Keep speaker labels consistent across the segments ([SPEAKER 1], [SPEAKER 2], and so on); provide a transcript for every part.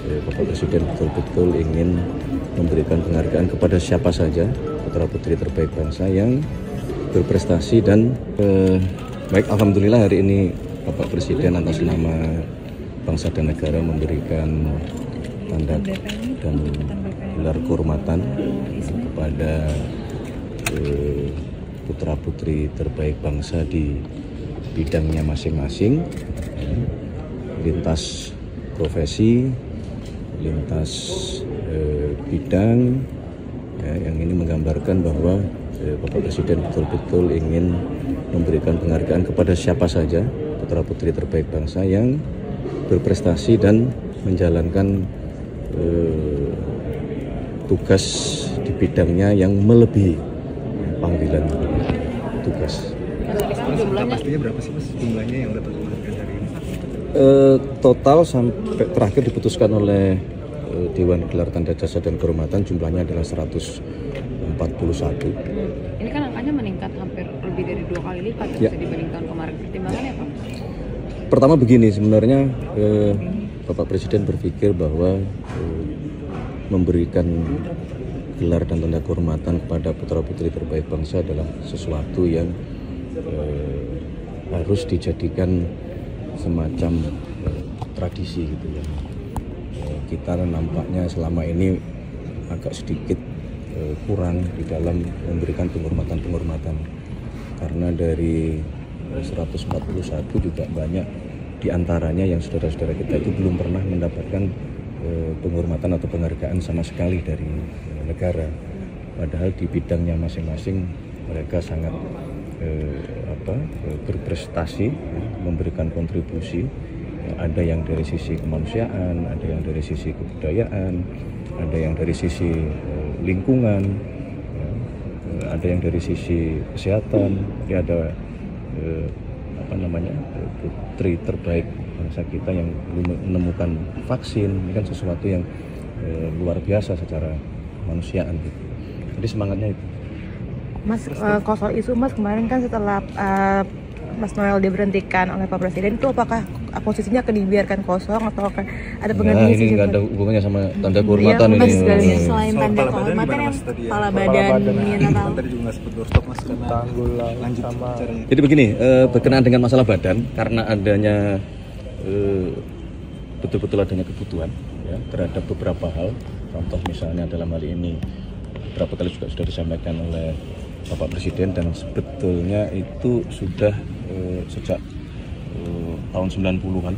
[SPEAKER 1] Bapak Presiden betul-betul ingin memberikan penghargaan kepada siapa saja putra-putri terbaik bangsa yang berprestasi dan baik. Alhamdulillah hari ini Bapak Presiden atas nama bangsa dan negara memberikan tanda dan gelar kehormatan kepada putra-putri terbaik bangsa di bidangnya masing-masing, lintas profesi, lintas bidang, ya, yang ini menggambarkan bahwa Bapak Presiden betul-betul ingin memberikan penghargaan kepada siapa saja putra-putri terbaik bangsa yang berprestasi dan menjalankan tugas di bidangnya yang melebihi panggilan tugas.
[SPEAKER 2] Pastinya berapa sih Mas jumlahnya yang dapat penghargaan hari ini?
[SPEAKER 1] Total sampai terakhir diputuskan oleh Dewan Gelar Tanda Jasa dan Kehormatan jumlahnya adalah 141.
[SPEAKER 3] Ini kan angkanya meningkat hampir lebih dari 2 kali lipat ya. Bisa dibanding tahun kemarin. Pertimbangannya apa?
[SPEAKER 1] Pertama begini, sebenarnya Bapak Presiden berpikir bahwa memberikan gelar dan tanda kehormatan kepada putra-putri terbaik bangsa adalah sesuatu yang harus dijadikan semacam tradisi gitu ya. Kita nampaknya selama ini agak sedikit kurang di dalam memberikan penghormatan karena dari 141 juga banyak diantaranya yang saudara-saudara kita itu belum pernah mendapatkan penghormatan atau penghargaan sama sekali dari negara, padahal di bidangnya masing-masing mereka sangat berprestasi, memberikan kontribusi. Ada yang dari sisi kemanusiaan, ada yang dari sisi kebudayaan, ada yang dari sisi lingkungan, ada yang dari sisi kesehatan. Jadi ada putri terbaik bangsa kita yang belum menemukan vaksin. Ini kan sesuatu yang luar biasa secara kemanusiaan gitu. Jadi semangatnya itu.
[SPEAKER 4] Mas, kalau soal isu Mas kemarin kan setelah Mas Noel diberhentikan oleh Pak Presiden, itu apakah posisinya akan dibiarkan kosong atau akan ada penggantinya?
[SPEAKER 1] Nah, ini nggak ada hubungannya sama tanda kehormatan
[SPEAKER 4] ya,
[SPEAKER 1] ini.
[SPEAKER 3] Selain tanda kehormatan yang kepala badan mineral.
[SPEAKER 2] Tadi juga nggak sempat doorstop Mas karena lanjut caranya.
[SPEAKER 1] Jadi begini, berkenaan dengan masalah badan, karena adanya betul-betul adanya kebutuhan ya, terhadap beberapa hal. Contoh misalnya dalam hal ini beberapa kali juga sudah disampaikan oleh Bapak Presiden dan sebetulnya itu sudah sejak tahun 90-an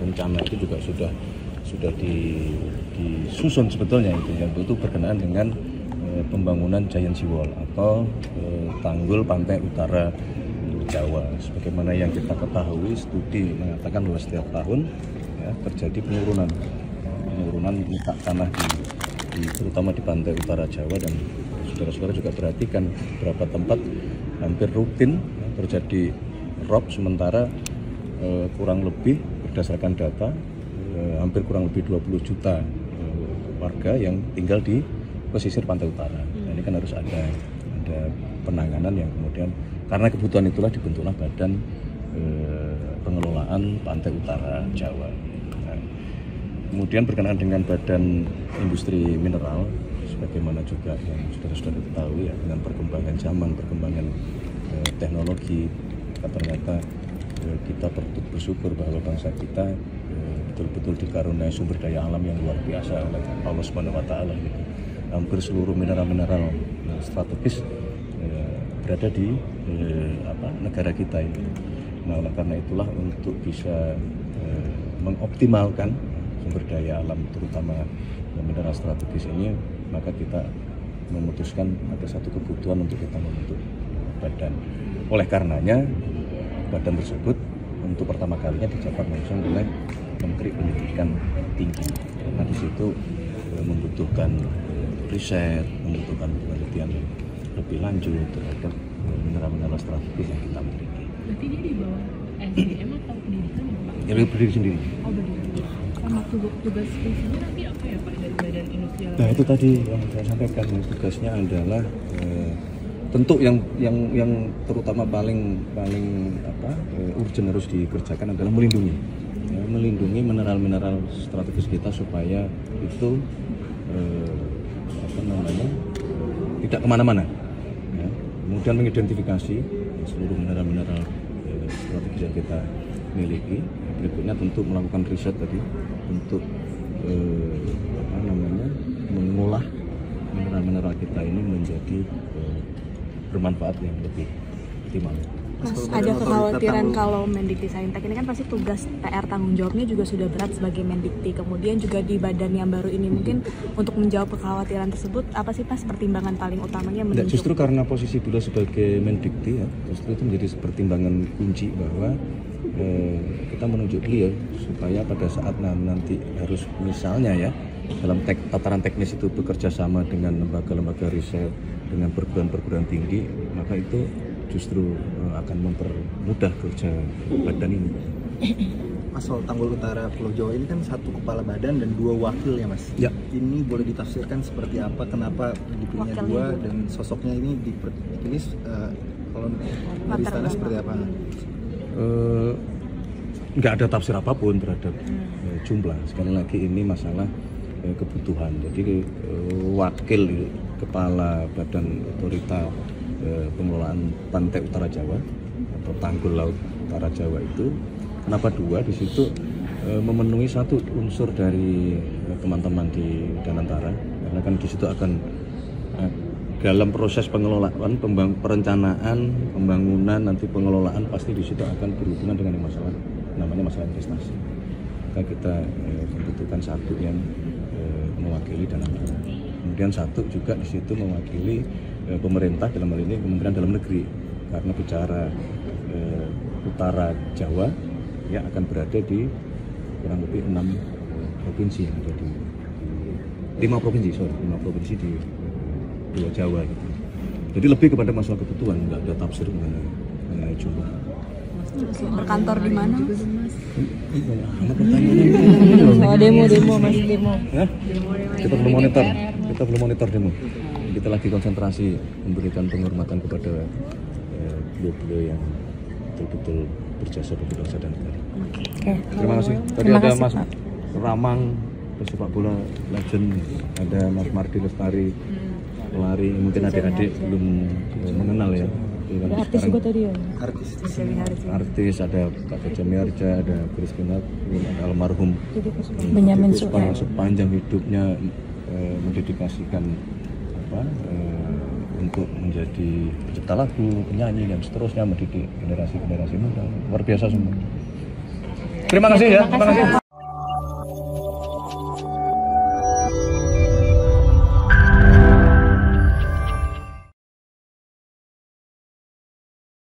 [SPEAKER 1] rencana itu juga sudah disusun sebetulnya itu berkenaan dengan pembangunan Giant Sea Wall atau tanggul pantai utara Jawa. Sebagaimana yang kita ketahui, studi mengatakan bahwa setiap tahun ya, terjadi penurunan muka tanah terutama di pantai utara Jawa, dan saudara-saudara juga perhatikan beberapa tempat hampir rutin ya, terjadi rob, sementara kurang lebih berdasarkan data hampir kurang lebih 20 juta warga yang tinggal di pesisir pantai utara. Nah, ini kan harus ada penanganan yang kemudian karena kebutuhan itulah dibentuklah Badan Pengelolaan Pantai Utara Jawa. Nah, kemudian berkenaan dengan Badan Industri Mineral, sebagaimana juga yang saudara-saudara ketahui ya, dengan perkembangan zaman, perkembangan teknologi, ternyata kita bersyukur bahwa bangsa kita betul-betul dikaruniai sumber daya alam yang luar biasa oleh Allah Subhanahu wa Ta'ala. Hampir seluruh mineral-mineral strategis berada di negara kita ini. Nah, oleh karena itulah untuk bisa mengoptimalkan sumber daya alam terutama mineral strategis ini, maka kita memutuskan ada satu kebutuhan untuk kita membentuk badan. Oleh karenanya badan tersebut untuk pertama kalinya dijabat langsung oleh Menteri Pendidikan Tinggi. Karena di situ membutuhkan riset, membutuhkan penelitian lebih lanjut terhadap mineral-mineral strategis yang kita miliki.
[SPEAKER 3] Berarti dia di bawah SDM atau pendidikan ya Pak?
[SPEAKER 1] Ya, berdiri sendiri.
[SPEAKER 3] Oh, berdiri. Sama tugas fungsinya nanti apa ya Pak dari Badan Industrial?
[SPEAKER 1] Nah, itu tadi yang saya sampaikan, tugasnya adalah tentu yang terutama paling urgent harus dikerjakan adalah melindungi ya, melindungi mineral-mineral strategis kita supaya itu tidak kemana-mana. Ya. Kemudian mengidentifikasi seluruh mineral-mineral strategis yang kita miliki. Berikutnya tentu melakukan riset tadi untuk mengolah mineral-mineral kita ini menjadi bermanfaat yang lebih optimal.
[SPEAKER 5] Mas, ada kekhawatiran kalau Mendikti-Saintek ini kan pasti tugas PR tanggung jawabnya juga sudah berat sebagai Mendikti, kemudian juga di badan yang baru ini, mungkin untuk menjawab kekhawatiran tersebut apa sih Mas pertimbangan paling utamanya menunjuk?
[SPEAKER 1] Justru karena posisi beliau sebagai Mendikti ya, justru itu menjadi pertimbangan kunci bahwa kita menunjuk beliau supaya pada saat nanti harus misalnya ya dalam tataran teknis itu bekerja sama dengan lembaga-lembaga riset, dengan perguruan-perguruan tinggi, maka itu justru akan mempermudah kerja badan ini.
[SPEAKER 2] Mas, soal Tanggul Utara Pulau Jawa ini kan satu kepala badan dan 2 wakil ya Mas.
[SPEAKER 1] Ya.
[SPEAKER 2] Ini boleh ditafsirkan seperti apa? Kenapa dipilihnya 2 dan sosoknya ini dipilih kalau dari istana seperti apa?
[SPEAKER 1] Nggak ada tafsir apapun terhadap jumlah. Sekali lagi ini masalah kebutuhan. Jadi wakil kepala badan otorita pengelolaan pantai utara Jawa atau tanggul laut utara Jawa itu kenapa 2? Di situ memenuhi satu unsur dari teman-teman di Danantara, karena kan di situ akan dalam proses pengelolaan, perencanaan, pembangunan, nanti pengelolaan pasti di situ akan berhubungan dengan namanya masalah investasi. Maka kita membutuhkan satu yang mewakili Danantara. Kemudian satu juga di situ mewakili pemerintah, dalam hal ini Kementerian Dalam Negeri, karena bicara utara Jawa ya akan berada di kurang lebih 6 provinsi yang ada di 5 provinsi di Pulau Jawa gitu. Jadi lebih kepada masalah kebutuhan, nggak ada tafsir mengenai jumlah.
[SPEAKER 5] Berkantor di mana?
[SPEAKER 4] Demo Mas.
[SPEAKER 1] Ya? Kita belum monitor demo. Kita lagi konsentrasi memberikan penghormatan kepada beliau yang betul-betul berjasa bagi bangsa dan negara. Terima kasih. Tadi ada Mas Ramang, pesepak bola legend, ada Mas Mardi Lestari, pelari, mungkin adik-adik belum mengenal ya.
[SPEAKER 4] Ada artis juga tadi ya?
[SPEAKER 1] Artis, ada Kak Caca Miarja, ada Chris Kinat, ada almarhum
[SPEAKER 4] Benyamin
[SPEAKER 1] sepanjang hidupnya mendedikasikan untuk menjadi pencipta lagu, penyanyi dan seterusnya, mendidik generasi muda. Luar biasa semua. Terima kasih ya. Terima kasih.